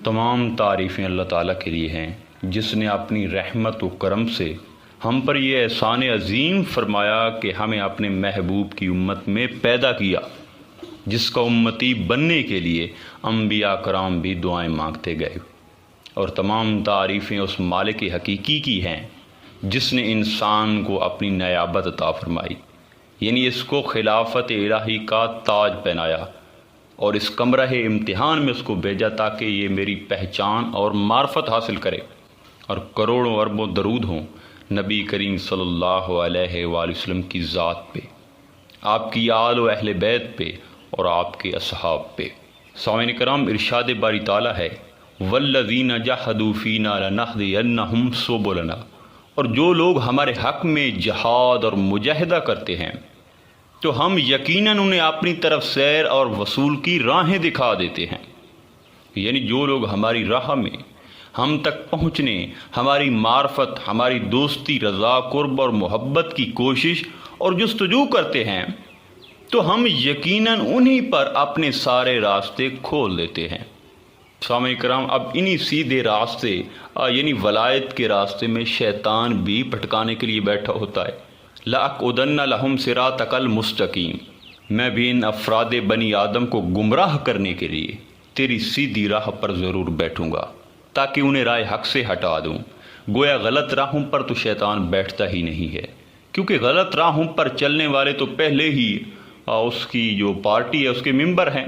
تمام تعریفیں اللہ تعالیٰ کے لیے ہیں جس نے اپنی رحمت و کرم سے ہم پر یہ احسان عظیم فرمایا کہ ہمیں اپنے محبوب کی امت میں پیدا کیا، جس کا امتی بننے کے لیے انبیاء کرام بھی دعائیں مانگتے گئے۔ اور تمام تعریفیں اس مالک حقیقی کی ہیں جس نے انسان کو اپنی نیابت عطا فرمائی، یعنی اس کو خلافت الہی کا تاج پہنایا اور اس کمرہ امتحان میں اس کو بھیجا تاکہ یہ میری پہچان اور معرفت حاصل کرے۔ اور کروڑوں اربوں درود ہوں نبی کریم صلی اللہ علیہ وآلہ وسلم کی ذات پہ، آپ کی آل و اہل بیت پہ اور آپ کے اصحاب پہ۔ سامعین کرام، ارشاد باری تعالیٰ ہے والذین جاہدوا فینا لنہدینہم سبلنا، اور جو لوگ ہمارے حق میں جہاد اور مجاہدہ کرتے ہیں تو ہم یقیناً انہیں اپنی طرف سیر اور وصول کی راہیں دکھا دیتے ہیں۔ یعنی جو لوگ ہماری راہ میں ہم تک پہنچنے، ہماری معرفت، ہماری دوستی، رضا، قرب اور محبت کی کوشش اور جستجو کرتے ہیں تو ہم یقیناً انہی پر اپنے سارے راستے کھول دیتے ہیں۔ سامعین کرام، اب انہی سیدھے راستے یعنی ولایت کے راستے میں شیطان بھی بھٹکانے کے لیے بیٹھا ہوتا ہے۔ لَأَقْعُدَنَّ لَهُمْ صِرَاطَكَ الْمُسْتَقِيمَ، میں بھی ان افراد بنی آدم کو گمراہ کرنے کے لیے تیری سیدھی راہ پر ضرور بیٹھوں گا تاکہ انہیں راہ حق سے ہٹا دوں۔ گویا غلط راہوں پر تو شیطان بیٹھتا ہی نہیں ہے، کیونکہ غلط راہوں پر چلنے والے تو پہلے ہی اس کی جو پارٹی ہے اس کے ممبر ہیں،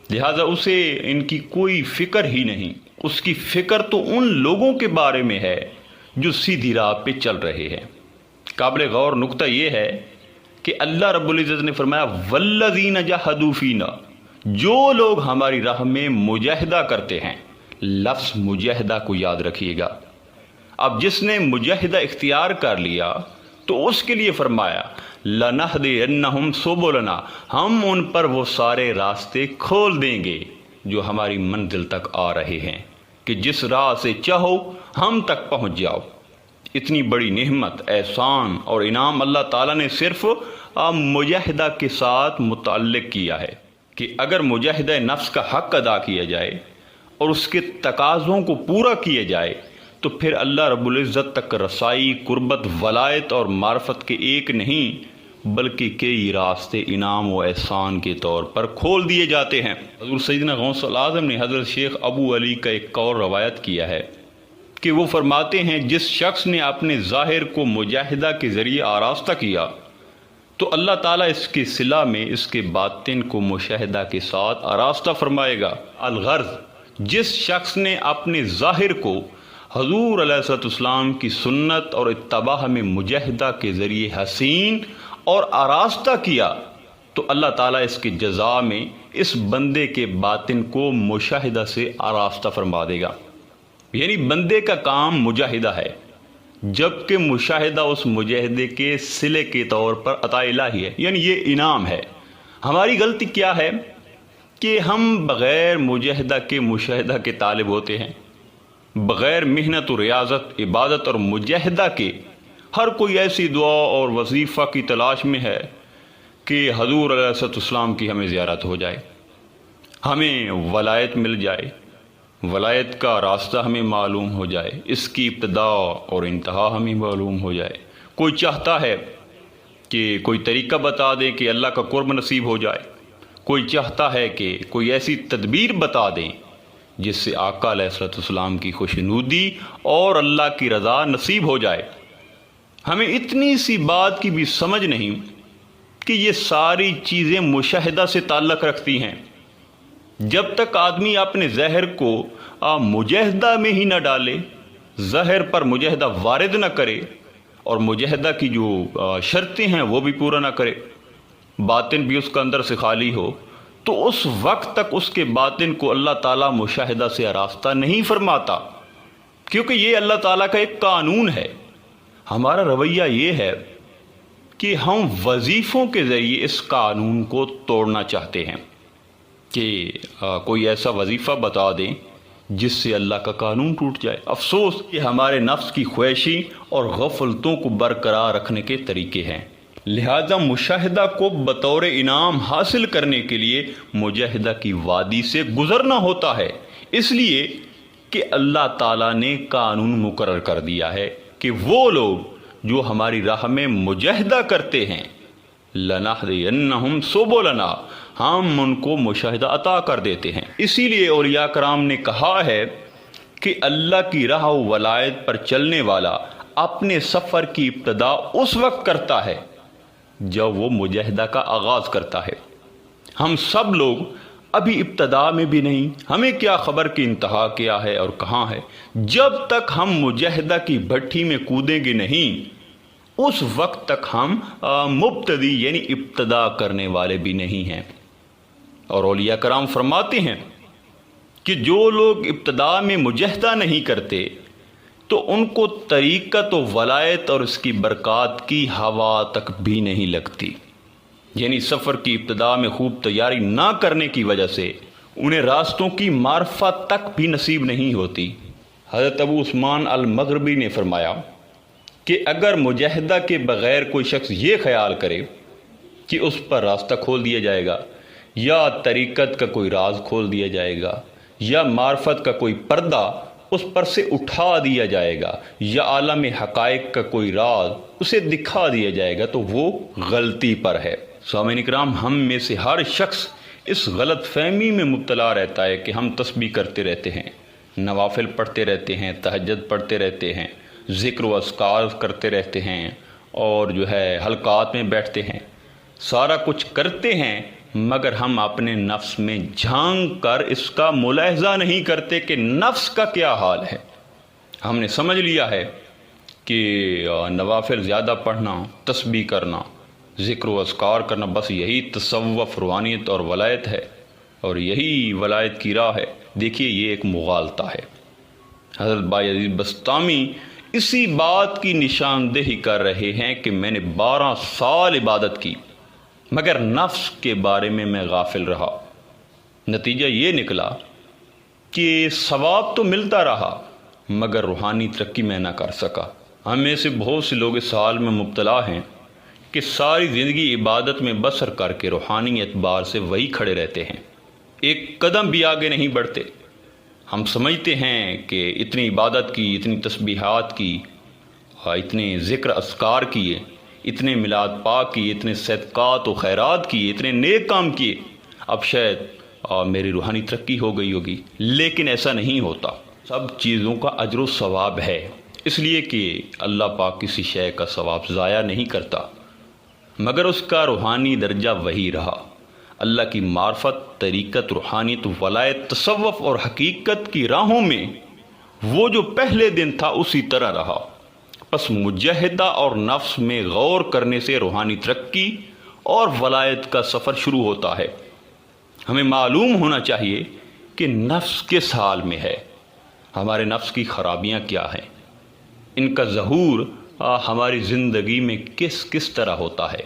لہٰذا اسے ان کی کوئی فکر ہی نہیں۔ اس کی فکر تو ان لوگوں کے بارے میں ہے جو سیدھی راہ پہ چل رہے ہیں۔ قابل غور نقطہ یہ ہے کہ اللہ رب العزت نے فرمایا والذین جاہدوا فینا، جو لوگ ہماری راہ میں مجاہدہ کرتے ہیں۔ لفظ مجاہدہ کو یاد رکھیے گا۔ اب جس نے مجاہدہ اختیار کر لیا تو اس کے لیے فرمایا لَنَهْدِيَنَّهُمْ سُبُلَنَا، ہم ان پر وہ سارے راستے کھول دیں گے جو ہماری منزل تک آ رہے ہیں، کہ جس راہ سے چاہو ہم تک پہنچ جاؤ۔ اتنی بڑی نعمت، احسان اور انعام اللہ تعالیٰ نے صرف مجاہدہ کے ساتھ متعلق کیا ہے کہ اگر مجاہدہ نفس کا حق ادا کیا جائے اور اس کے تقاضوں کو پورا کیا جائے تو پھر اللہ رب العزت تک رسائی، قربت، ولایت اور معرفت کے ایک نہیں بلکہ کئی راستے انعام و احسان کے طور پر کھول دیے جاتے ہیں۔ حضور سیدنا غوث الاعظم نے حضرت شیخ ابو علی کا ایک اور روایت کیا ہے کہ وہ فرماتے ہیں جس شخص نے اپنے ظاہر کو مجاہدہ کے ذریعے آراستہ کیا تو اللہ تعالیٰ اس کے صلہ میں اس کے باطن کو مشاہدہ کے ساتھ آراستہ فرمائے گا۔ الغرض، جس شخص نے اپنے ظاہر کو حضور علیہ الصلوۃ والسلام کی سنت اور اتباع میں مجاہدہ کے ذریعے حسین اور آراستہ کیا تو اللہ تعالیٰ اس کے جزا میں اس بندے کے باطن کو مشاہدہ سے آراستہ فرما دے گا۔ یعنی بندے کا کام مجاہدہ ہے، جبکہ مشاہدہ اس مجاہدے کے صلے کے طور پر عطا الہی ہے، یعنی یہ انعام ہے۔ ہماری غلطی کیا ہے کہ ہم بغیر مجاہدہ کے مشاہدہ کے طالب ہوتے ہیں، بغیر محنت و ریاضت، عبادت اور مجاہدہ کے ہر کوئی ایسی دعا اور وظیفہ کی تلاش میں ہے کہ حضور علیہ السلام کی ہمیں زیارت ہو جائے، ہمیں ولایت مل جائے، ولایت کا راستہ ہمیں معلوم ہو جائے، اس کی ابتدا اور انتہا ہمیں معلوم ہو جائے۔ کوئی چاہتا ہے کہ کوئی طریقہ بتا دیں کہ اللہ کا قرب نصیب ہو جائے، کوئی چاہتا ہے کہ کوئی ایسی تدبیر بتا دیں جس سے آقا علیہ السلام کی خوشنودی اور اللہ کی رضا نصیب ہو جائے۔ ہمیں اتنی سی بات کی بھی سمجھ نہیں کہ یہ ساری چیزیں مشاہدہ سے تعلق رکھتی ہیں۔ جب تک آدمی اپنے ظاہر کو مجاہدہ میں ہی نہ ڈالے، ظاہر پر مجاہدہ وارد نہ کرے اور مجاہدہ کی جو شرطیں ہیں وہ بھی پورا نہ کرے، باطن بھی اس کا اندر سے خالی ہو، تو اس وقت تک اس کے باطن کو اللہ تعالیٰ مشاہدہ سے آراستہ نہیں فرماتا، کیونکہ یہ اللہ تعالیٰ کا ایک قانون ہے۔ ہمارا رویہ یہ ہے کہ ہم وظیفوں کے ذریعے اس قانون کو توڑنا چاہتے ہیں کہ کوئی ایسا وظیفہ بتا دیں جس سے اللہ کا قانون ٹوٹ جائے۔ افسوس کہ ہمارے نفس کی خواہشی اور غفلتوں کو برقرار رکھنے کے طریقے ہیں، لہذا مشاہدہ کو بطور انعام حاصل کرنے کے لیے مجاہدہ کی وادی سے گزرنا ہوتا ہے۔ اس لیے کہ اللہ تعالیٰ نے قانون مقرر کر دیا ہے کہ وہ لوگ جو ہماری راہ میں مجاہدہ کرتے ہیں لَنَهْدِيَنَّهُمْ سُبُلَنَا، ہم ان کو مشاہدہ عطا کر دیتے ہیں۔ اسی لیے اولیاء کرام نے کہا ہے کہ اللہ کی راہ و ولایت پر چلنے والا اپنے سفر کی ابتدا اس وقت کرتا ہے جب وہ مجاہدہ کا آغاز کرتا ہے۔ ہم سب لوگ ابھی ابتدا میں بھی نہیں، ہمیں کیا خبر کہ انتہا کیا ہے اور کہاں ہے۔ جب تک ہم مجاہدہ کی بھٹی میں کودیں گے نہیں، اس وقت تک ہم مبتدی یعنی ابتدا کرنے والے بھی نہیں ہیں۔ اور اولیاء کرام فرماتے ہیں کہ جو لوگ ابتدا میں مجاہدہ نہیں کرتے تو ان کو طریقت و ولایت اور اس کی برکات کی ہوا تک بھی نہیں لگتی، یعنی سفر کی ابتدا میں خوب تیاری نہ کرنے کی وجہ سے انہیں راستوں کی معرفت تک بھی نصیب نہیں ہوتی۔ حضرت ابو عثمان المغربی نے فرمایا کہ اگر مجاہدہ کے بغیر کوئی شخص یہ خیال کرے کہ اس پر راستہ کھول دیا جائے گا، یا طریقت کا کوئی راز کھول دیا جائے گا، یا معرفت کا کوئی پردہ اس پر سے اٹھا دیا جائے گا، یا عالم حقائق کا کوئی راز اسے دکھا دیا جائے گا، تو وہ غلطی پر ہے۔ سامعین اکرام، ہم میں سے ہر شخص اس غلط فہمی میں مبتلا رہتا ہے کہ ہم تسبیح کرتے رہتے ہیں، نوافل پڑھتے رہتے ہیں، تہجد پڑھتے رہتے ہیں، ذکر و اذکار کرتے رہتے ہیں، اور حلقات میں بیٹھتے ہیں، سارا کچھ کرتے ہیں، مگر ہم اپنے نفس میں جھانک کر اس کا ملاحظہ نہیں کرتے کہ نفس کا کیا حال ہے۔ ہم نے سمجھ لیا ہے کہ نوافل زیادہ پڑھنا، تسبیح کرنا، ذکر و اذکار کرنا، بس یہی تصوف، روحانیت اور ولایت ہے، اور یہی ولایت کی راہ ہے۔ دیکھیے، یہ ایک مغالطہ ہے۔ حضرت بایزید بسطامی اسی بات کی نشاندہی کر رہے ہیں کہ میں نے 12 سال عبادت کی مگر نفس کے بارے میں غافل رہا۔ نتیجہ یہ نکلا کہ ثواب تو ملتا رہا مگر روحانی ترقی میں نہ کر سکا۔ ہم میں سے بہت سے لوگ اس حال میں مبتلا ہیں کہ ساری زندگی عبادت میں بسر کر کے روحانی اعتبار سے وہی کھڑے رہتے ہیں، ایک قدم بھی آگے نہیں بڑھتے۔ ہم سمجھتے ہیں کہ اتنی عبادت کی، اتنی تسبیحات کی، اتنے ذکر اذکار کیے، اتنے میلاد پاک کیے، اتنے صدقات و خیرات کیے، اتنے نیک کام کیے، اب شاید میری روحانی ترقی ہو گئی ہوگی۔ لیکن ایسا نہیں ہوتا۔ سب چیزوں کا اجر و ثواب ہے، اس لیے کہ اللہ پاک کسی شے کا ثواب ضائع نہیں کرتا، مگر اس کا روحانی درجہ وہی رہا۔ اللہ کی معرفت، طریقت، روحانیت، ولایت، تصوف اور حقیقت کی راہوں میں وہ جو پہلے دن تھا اسی طرح رہا۔ پس مجاہدہ اور نفس میں غور کرنے سے روحانی ترقی اور ولایت کا سفر شروع ہوتا ہے۔ ہمیں معلوم ہونا چاہیے کہ نفس کس حال میں ہے، ہمارے نفس کی خرابیاں کیا ہیں، ان کا ظہور ہماری زندگی میں کس طرح ہوتا ہے۔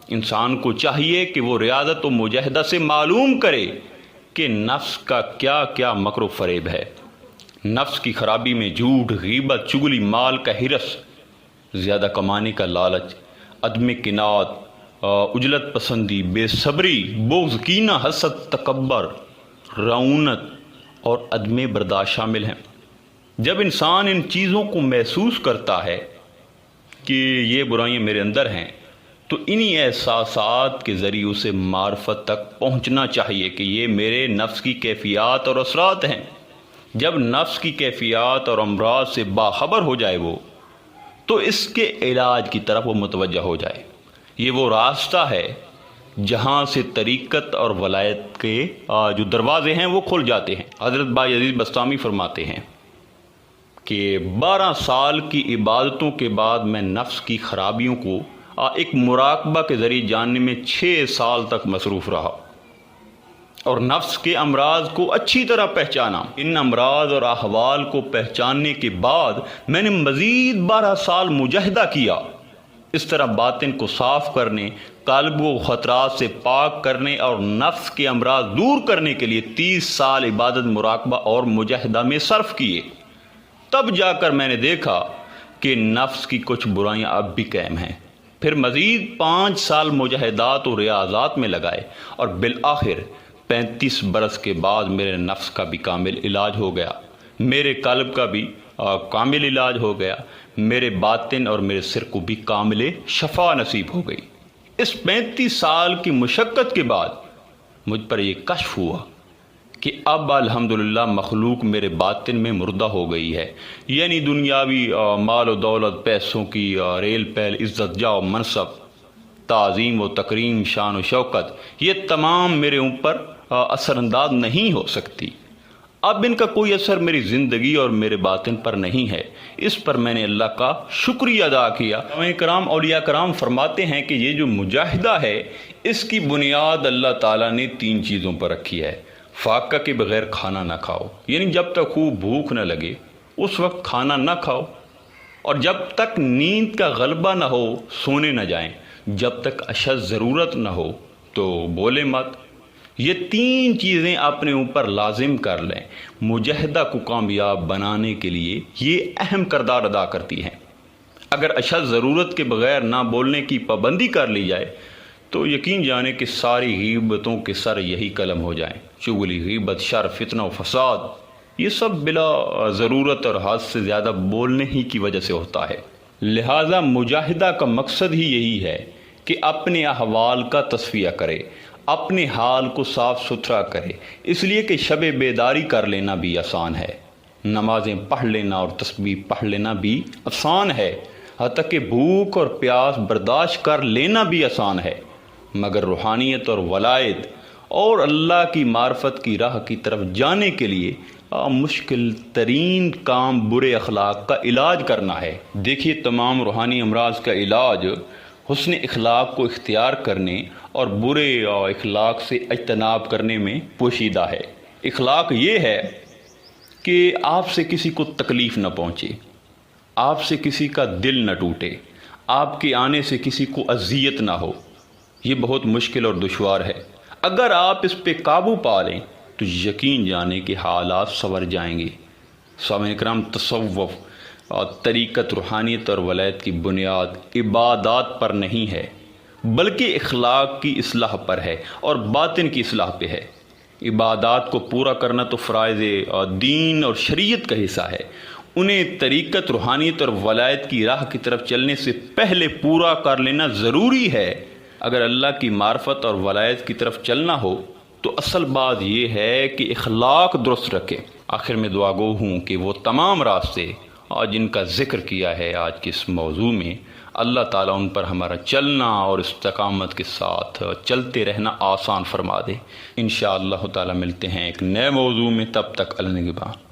انسان کو چاہیے کہ وہ ریاضت و مجاہدہ سے معلوم کرے کہ نفس کا کیا کیا مکر و فریب ہے۔ نفس کی خرابی میں جھوٹ، غیبت، چغلی، مال کا ہرس، زیادہ کمانے کا لالچ، عدم قناعت، عجلت پسندی، بے صبری، بغض، کینہ، حسد، تکبر، رعونت اور عدم برداشت شامل ہیں۔ جب انسان ان چیزوں کو محسوس کرتا ہے کہ یہ برائیاں میرے اندر ہیں، تو انہی احساسات کے ذریعے اسے معرفت تک پہنچنا چاہیے کہ یہ میرے نفس کی کیفیات اور اثرات ہیں۔ جب نفس کی کیفیات اور امراض سے باخبر ہو جائے وہ، تو اس کے علاج کی طرف وہ متوجہ ہو جائے۔ یہ وہ راستہ ہے جہاں سے طریقت اور ولایت کے جو دروازے ہیں وہ کھل جاتے ہیں۔ حضرت بایزید بسطامی فرماتے ہیں کہ 12 سال کی عبادتوں کے بعد میں نفس کی خرابیوں کو ایک مراقبہ کے ذریعے جاننے میں 6 سال تک مصروف رہا اور نفس کے امراض کو اچھی طرح پہچانا۔ ان امراض اور احوال کو پہچاننے کے بعد میں نے مزید 12 سال مجاہدہ کیا، اس طرح باطن کو صاف کرنے، قلب و خطرات سے پاک کرنے اور نفس کے امراض دور کرنے کے لیے 30 سال عبادت، مراقبہ اور مجاہدہ میں صرف کیے۔ تب جا کر میں نے دیکھا کہ نفس کی کچھ برائیاں اب بھی قائم ہیں۔ پھر مزید 5 سال مجاہدات و ریاضات میں لگائے اور بالآخر 35 برس کے بعد میرے نفس کا بھی کامل علاج ہو گیا، میرے قلب کا بھی کامل علاج ہو گیا، میرے باطن اور میرے سر کو بھی کامل شفا نصیب ہو گئی۔ اس 35 سال کی مشقت کے بعد مجھ پر یہ کشف ہوا کہ اب الحمدللہ مخلوق میرے باطن میں مردہ ہو گئی ہے، یعنی دنیاوی مال و دولت، پیسوں کی ریل پیل، عزت جاہ و منصب، تعظیم و تکریم، شان و شوکت، یہ تمام میرے اوپر اثر انداز نہیں ہو سکتی۔ اب ان کا کوئی اثر میری زندگی اور میرے باطن پر نہیں ہے۔ اس پر میں نے اللہ کا شکریہ ادا کیا۔ علماء کرام، اولیاء کرام فرماتے ہیں کہ یہ جو مجاہدہ ہے اس کی بنیاد اللہ تعالیٰ نے 3 چیزوں پر رکھی ہے۔ فاقہ کے بغیر کھانا نہ کھاؤ، یعنی جب تک خوب بھوک نہ لگے اس وقت کھانا نہ کھاؤ، اور جب تک نیند کا غلبہ نہ ہو سونے نہ جائیں، جب تک اشد ضرورت نہ ہو تو بولے مت۔ یہ 3 چیزیں اپنے اوپر لازم کر لیں، مجاہدہ کو کامیاب بنانے کے لیے یہ اہم کردار ادا کرتی ہیں۔ اگر اشد ضرورت کے بغیر نہ بولنے کی پابندی کر لی جائے تو یقین جانے کہ ساری غیبتوں کے سر یہی قلم ہو جائیں۔ چغلی، غیبت، شر، فتنہ و فساد، یہ سب بلا ضرورت اور حد سے زیادہ بولنے ہی کی وجہ سے ہوتا ہے۔ لہٰذا مجاہدہ کا مقصد ہی یہی ہے کہ اپنے احوال کا تصفیہ کرے، اپنے حال کو صاف ستھرا کرے، اس لیے کہ شب بیداری کر لینا بھی آسان ہے، نمازیں پڑھ لینا اور تسبیح پڑھ لینا بھی آسان ہے، حتیٰ کہ بھوک اور پیاس برداشت کر لینا بھی آسان ہے، مگر روحانیت اور ولایت اور اللہ کی معرفت کی راہ کی طرف جانے کے لیے مشکل ترین کام برے اخلاق کا علاج کرنا ہے۔ دیکھیے، تمام روحانی امراض کا علاج حسن اخلاق کو اختیار کرنے اور برے اخلاق سے اجتناب کرنے میں پوشیدہ ہے۔ اخلاق یہ ہے کہ آپ سے کسی کو تکلیف نہ پہنچے، آپ سے کسی کا دل نہ ٹوٹے، آپ کے آنے سے کسی کو اذیت نہ ہو۔ یہ بہت مشکل اور دشوار ہے۔ اگر آپ اس پہ قابو پا لیں تو یقین جانے کہ حالات سنور جائیں گے۔ سامعین کرام، تصوف طریقت، روحانیت اور ولایت کی بنیاد عبادات پر نہیں ہے بلکہ اخلاق کی اصلاح پر ہے اور باطن کی اصلاح پہ ہے۔ عبادات کو پورا کرنا تو فرائض دین اور شریعت کا حصہ ہے، انہیں طریقت، روحانیت اور ولایت کی راہ کی طرف چلنے سے پہلے پورا کر لینا ضروری ہے۔ اگر اللہ کی معرفت اور ولایت کی طرف چلنا ہو تو اصل بات یہ ہے کہ اخلاق درست رکھے۔ آخر میں دعا گو ہوں کہ وہ تمام راستے جن کا ذکر کیا ہے آج کے اس موضوع میں، اللہ تعالیٰ ان پر ہمارا چلنا اور استقامت کے ساتھ چلتے رہنا آسان فرما دے۔ انشاءاللہ تعالیٰ ملتے ہیں ایک نئے موضوع میں، تب تک اللہ نگہبان۔